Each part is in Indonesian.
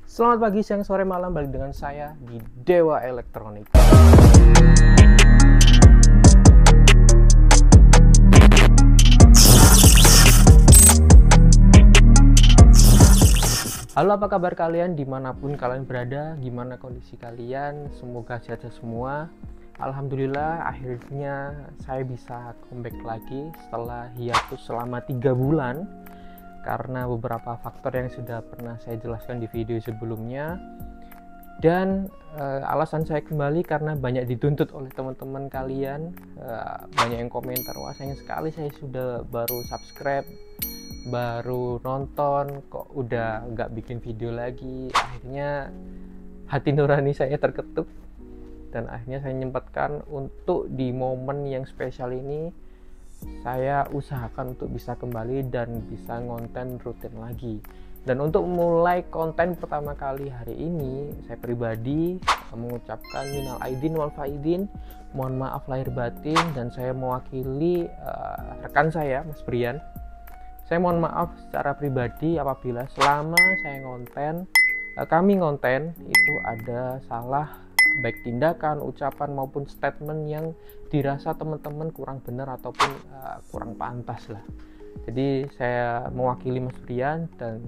Selamat pagi, siang, sore, malam, balik dengan saya di Dewa Elektronik. Halo, apa kabar kalian dimanapun kalian berada, gimana kondisi kalian, semoga sehat semua. Alhamdulillah akhirnya saya bisa comeback lagi setelah hiatus selama 3 bulan karena beberapa faktor yang sudah pernah saya jelaskan di video sebelumnya. Dan alasan saya kembali karena banyak dituntut oleh teman-teman kalian, banyak yang komentar, wah sayang sekali saya sudah baru subscribe, baru nonton kok udah nggak bikin video lagi. Akhirnya hati nurani saya terketuk dan akhirnya saya menyempatkan untuk di momen yang spesial ini saya usahakan untuk bisa kembali dan bisa ngonten rutin lagi. Dan untuk mulai konten pertama kali hari ini, saya pribadi mengucapkan minal aidin wal faidin, mohon maaf lahir batin, dan saya mewakili rekan saya Mas Brian. Saya mohon maaf secara pribadi apabila selama saya ngonten, kami ngonten itu ada salah, baik tindakan, ucapan maupun statement yang dirasa teman-teman kurang benar ataupun kurang pantas lah. Jadi saya mewakili Mas Brian dan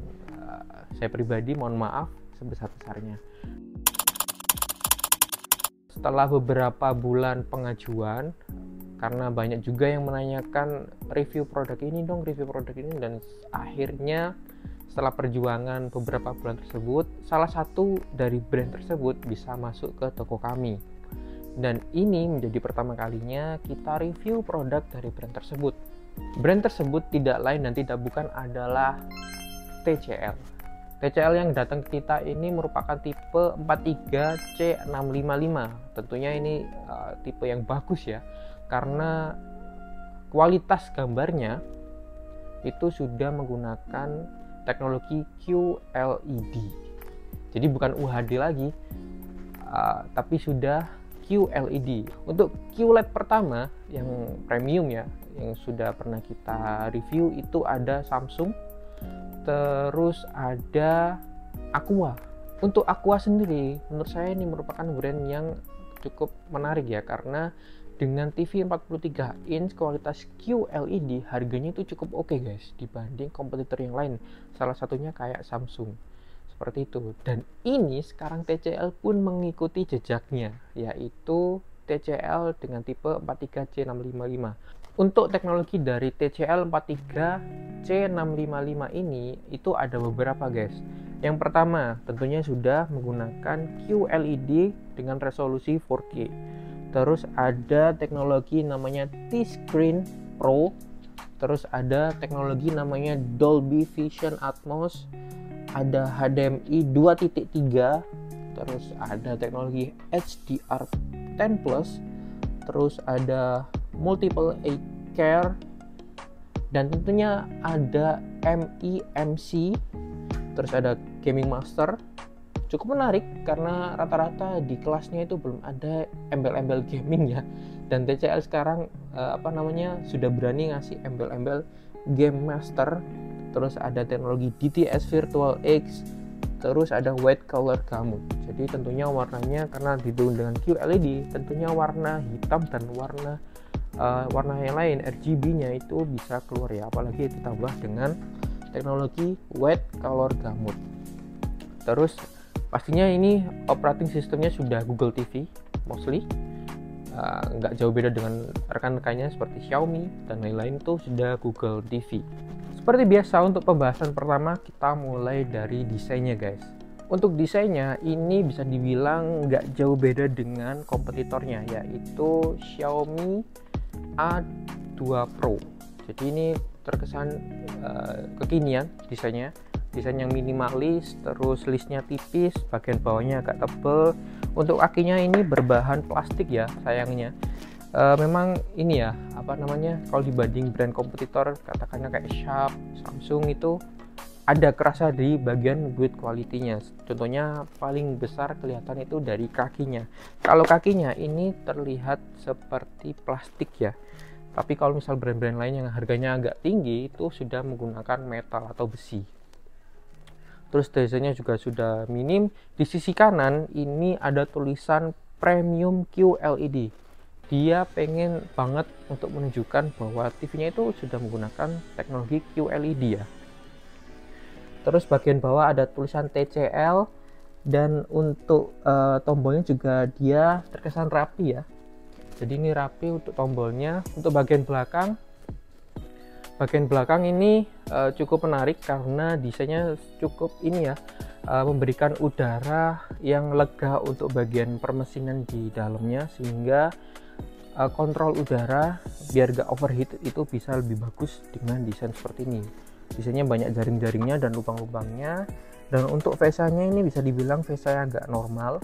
saya pribadi mohon maaf sebesar-besarnya. Setelah beberapa bulan pengajuan, karena banyak juga yang menanyakan review produk ini dong, review produk ini, dan akhirnya setelah perjuangan beberapa bulan tersebut, salah satu dari brand tersebut bisa masuk ke toko kami. Dan ini menjadi pertama kalinya kita review produk dari brand tersebut. Brand tersebut tidak lain dan tidak bukan adalah TCL. TCL yang datang ke kita ini merupakan tipe 43C655. Tentunya ini tipe yang bagus ya, karena kualitas gambarnya itu sudah menggunakan teknologi QLED. Jadi bukan UHD lagi, tapi sudah QLED. Untuk QLED pertama yang premium ya, yang sudah pernah kita review itu ada Samsung, terus ada Aqua. Untuk Aqua sendiri, menurut saya ini merupakan brand yang cukup menarik ya, karena dengan TV 43 inch kualitas QLED harganya itu cukup oke guys dibanding kompetitor yang lain, salah satunya kayak Samsung seperti itu. Dan ini sekarang TCL pun mengikuti jejaknya, yaitu TCL dengan tipe 43C655. Untuk teknologi dari TCL 43C655 ini itu ada beberapa guys. Yang pertama tentunya sudah menggunakan QLED dengan resolusi 4K. Terus ada teknologi namanya T-Screen Pro. Terus ada teknologi namanya Dolby Vision Atmos. Ada HDMI 2.3. Terus ada teknologi HDR10+. Terus ada Multiple Eye Care. Dan tentunya ada MEMC. Terus ada Gaming Master. Cukup menarik karena rata-rata di kelasnya itu belum ada embel-embel gaming ya, dan TCL sekarang sudah berani ngasih embel-embel Game Master. Terus ada teknologi DTS Virtual X, terus ada white color gamut. Jadi tentunya warnanya karena didukung dengan QLED, tentunya warna hitam dan warna yang lain RGB-nya itu bisa keluar ya, apalagi ditambah dengan teknologi white color gamut. Terus pastinya ini operating sistemnya sudah Google TV mostly, nggak jauh beda dengan rekan-rekannya seperti Xiaomi dan lain-lain, itu sudah Google TV. Seperti biasa untuk pembahasan pertama kita mulai dari desainnya guys. Untuk desainnya ini bisa dibilang nggak jauh beda dengan kompetitornya, yaitu Xiaomi A2 Pro. Jadi ini terkesan kekinian desainnya. Desain yang minimalis, terus listnya tipis, bagian bawahnya agak tebal. Untuk kakinya ini berbahan plastik ya sayangnya. Memang ini ya kalau dibanding brand kompetitor katakannya kayak Sharp, Samsung, itu ada kerasa di bagian build quality-nya. Contohnya paling besar kelihatan itu dari kakinya. Kalau kakinya ini terlihat seperti plastik ya, Tapi kalau misal brand-brand lain yang harganya agak tinggi itu sudah menggunakan metal atau besi. Terus desainnya juga sudah minim. Di sisi kanan ini ada tulisan Premium QLED. Dia pengen banget untuk menunjukkan bahwa TV-nya itu sudah menggunakan teknologi QLED ya. Terus bagian bawah ada tulisan TCL, dan untuk tombolnya juga dia terkesan rapi ya. Jadi ini rapi untuk tombolnya. Untuk bagian belakang ini cukup menarik karena desainnya cukup ini ya, memberikan udara yang lega untuk bagian permesinan di dalamnya, sehingga kontrol udara biar gak overheat itu bisa lebih bagus dengan desain seperti ini. Desainnya banyak jaring-jaringnya dan lubang-lubangnya. Dan untuk VESA-nya ini bisa dibilang VESA yang agak normal.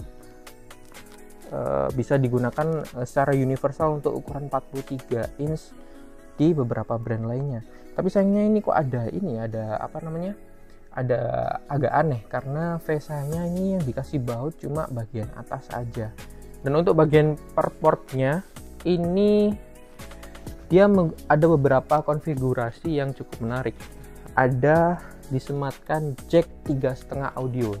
Bisa digunakan secara universal untuk ukuran 43 inch di beberapa brand lainnya. Tapi sayangnya ini kok ada agak aneh karena VESA-nya ini yang dikasih baut cuma bagian atas aja. Dan untuk bagian per portnya ini dia ada beberapa konfigurasi yang cukup menarik. Ada disematkan jack 3,5 audio.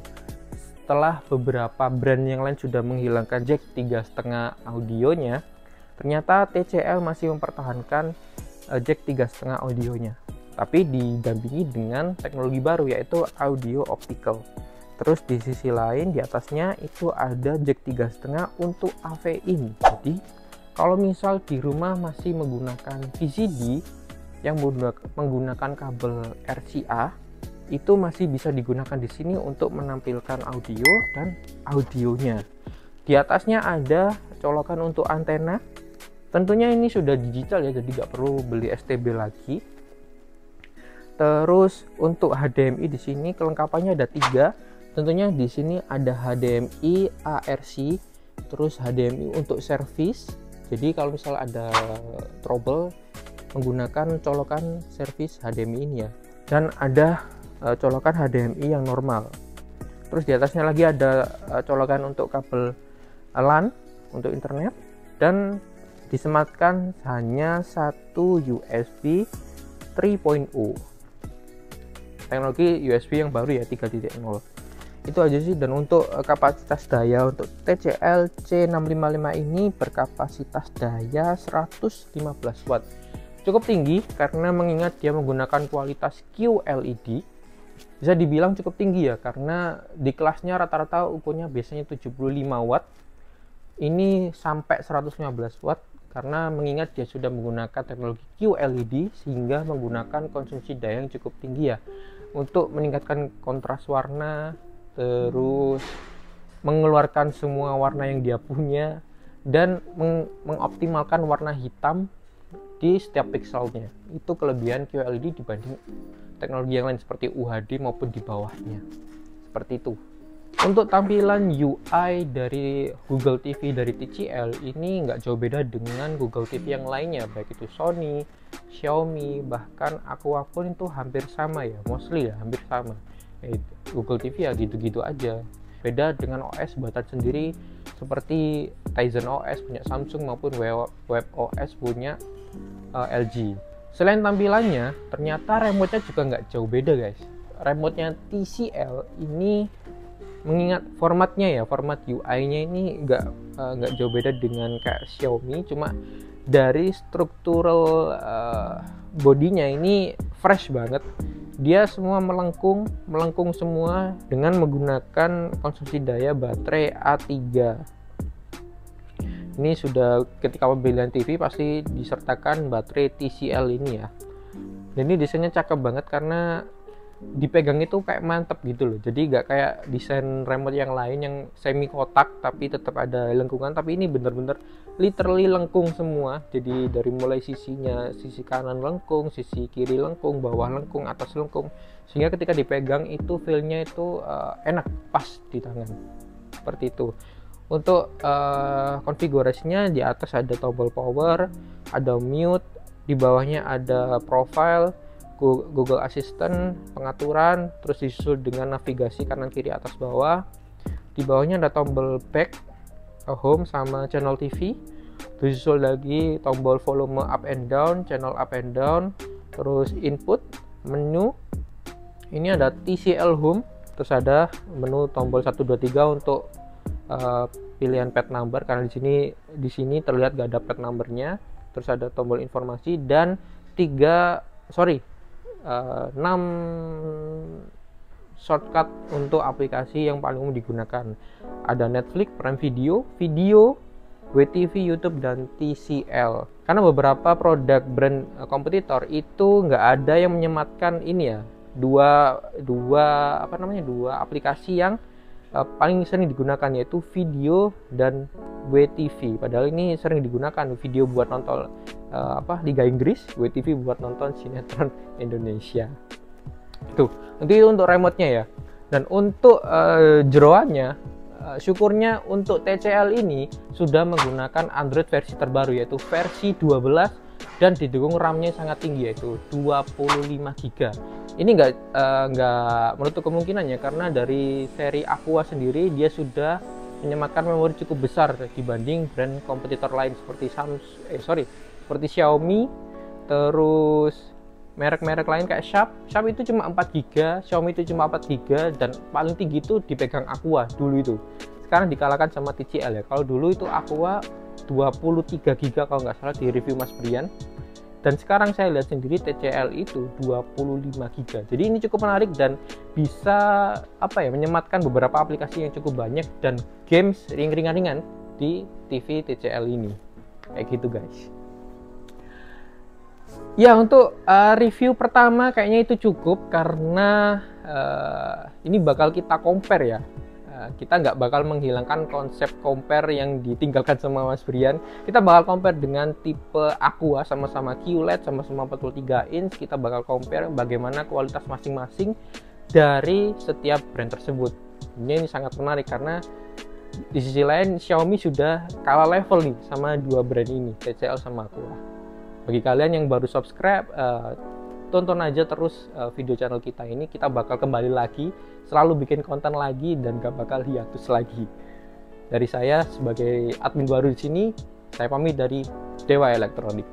Setelah beberapa brand yang lain sudah menghilangkan jack 3,5 audionya, ternyata TCL masih mempertahankan jack 3,5 audionya, tapi didampingi dengan teknologi baru yaitu audio optical. Terus di sisi lain di atasnya itu ada jack 3,5 untuk AV in. Jadi kalau misal di rumah masih menggunakan VCD yang menggunakan kabel RCA, itu masih bisa digunakan di sini untuk menampilkan audio dan audionya. Di atasnya ada colokan untuk antena. Tentunya ini sudah digital ya, jadi nggak perlu beli STB lagi. Terus untuk HDMI di sini kelengkapannya ada 3. Tentunya di sini ada HDMI ARC, terus HDMI untuk service. Jadi kalau misal ada trouble menggunakan colokan service HDMI ini ya. Dan ada colokan HDMI yang normal. Terus di atasnya lagi ada colokan untuk kabel LAN untuk internet, dan disematkan hanya satu USB 3.0. Teknologi USB yang baru ya, 3.0. Itu aja sih. Dan untuk kapasitas daya untuk TCL C655 ini berkapasitas daya 115 watt. Cukup tinggi karena mengingat dia menggunakan kualitas QLED. Bisa dibilang cukup tinggi ya, karena di kelasnya rata-rata ukurnya biasanya 75 watt. Ini sampai 115 watt karena mengingat dia sudah menggunakan teknologi QLED, sehingga menggunakan konsumsi daya yang cukup tinggi ya untuk meningkatkan kontras warna, terus mengeluarkan semua warna yang dia punya, dan mengoptimalkan warna hitam di setiap pixelnya. Itu kelebihan QLED dibanding teknologi yang lain seperti UHD maupun di bawahnya. Seperti itu. Untuk tampilan UI dari Google TV dari TCL ini nggak jauh beda dengan Google TV yang lainnya, baik itu Sony, Xiaomi, bahkan Aqua pun itu hampir sama ya, mostly ya hampir sama. Google TV ya gitu-gitu aja. Beda dengan OS buatan sendiri seperti Tizen OS punya Samsung maupun Web OS punya LG. Selain tampilannya, ternyata remote-nya juga nggak jauh beda guys. Remote-nya TCL ini mengingat formatnya ya, format UI-nya ini nggak jauh beda dengan kayak Xiaomi, cuma dari struktural bodinya ini fresh banget. Dia semua melengkung semua dengan menggunakan konsumsi daya baterai A3. Ini sudah ketika pembelian TV pasti disertakan baterai TCL ini ya. Dan ini desainnya cakep banget karena dipegang itu kayak mantep gitu loh. Jadi nggak kayak desain remote yang lain yang semi kotak tapi tetap ada lengkungan. Tapi ini bener-bener literally lengkung semua. Jadi dari mulai sisinya, sisi kanan lengkung, sisi kiri lengkung, bawah lengkung, atas lengkung. Sehingga ketika dipegang itu feel-nya itu enak, pas di tangan. Seperti itu. Untuk konfigurasinya di atas ada tombol power, ada mute, di bawahnya ada profile, Google Assistant, pengaturan, terus disusul dengan navigasi kanan kiri atas bawah. Di bawahnya ada tombol back, home sama channel TV. disusul lagi tombol volume up and down, channel up and down, terus input, menu. Ini ada TCL Home, terus ada menu tombol 1 2 3 untuk pilihan pad number, karena di sini terlihat gak ada pad numbernya. Terus ada tombol informasi dan 6 shortcut untuk aplikasi yang paling umum digunakan. Ada Netflix, Prime Video, WeTV, YouTube, dan TCL. Karena beberapa produk brand kompetitor itu nggak ada yang menyematkan ini ya, dua aplikasi yang paling sering digunakan, yaitu Video dan WeTV. Padahal ini sering digunakan, Video buat nonton Liga Inggris, WeTV buat nonton sinetron Indonesia. Itu untuk remote-nya ya. Dan untuk jeroannya, syukurnya untuk TCL ini sudah menggunakan Android versi terbaru, yaitu versi 12, dan didukung RAM-nya sangat tinggi, yaitu 25 GB. Ini nggak menutup kemungkinannya, karena dari seri Aqua sendiri dia sudah menyematkan memori cukup besar dibanding brand kompetitor lain seperti seperti Xiaomi, terus merek-merek lain kayak Sharp itu cuma 4 GB, Xiaomi itu cuma 4 GB, dan paling tinggi itu dipegang Aqua dulu itu. Sekarang dikalahkan sama TCL ya. Kalau dulu itu Aqua 23 GB kalau nggak salah di review Mas Brian. Dan sekarang saya lihat sendiri TCL itu 25 GB. Jadi ini cukup menarik dan bisa menyematkan beberapa aplikasi yang cukup banyak dan games ringan-ringan di TV TCL ini. Kayak gitu guys. Ya, untuk review pertama kayaknya itu cukup, karena ini bakal kita compare ya. Kita nggak bakal menghilangkan konsep compare yang ditinggalkan sama Mas Brian. Kita bakal compare dengan tipe Aqua, sama-sama QLED, sama-sama 43 inch. Kita bakal compare bagaimana kualitas masing-masing dari setiap brand tersebut. Ini sangat menarik karena di sisi lain Xiaomi sudah kalah level nih sama dua brand ini, TCL sama Aqua. Bagi kalian yang baru subscribe, tonton aja terus video channel kita ini. Kita bakal kembali lagi, selalu bikin konten lagi dan gak bakal hiatus lagi. Dari saya sebagai admin baru di sini, saya pamit dari Dewa Elektronik.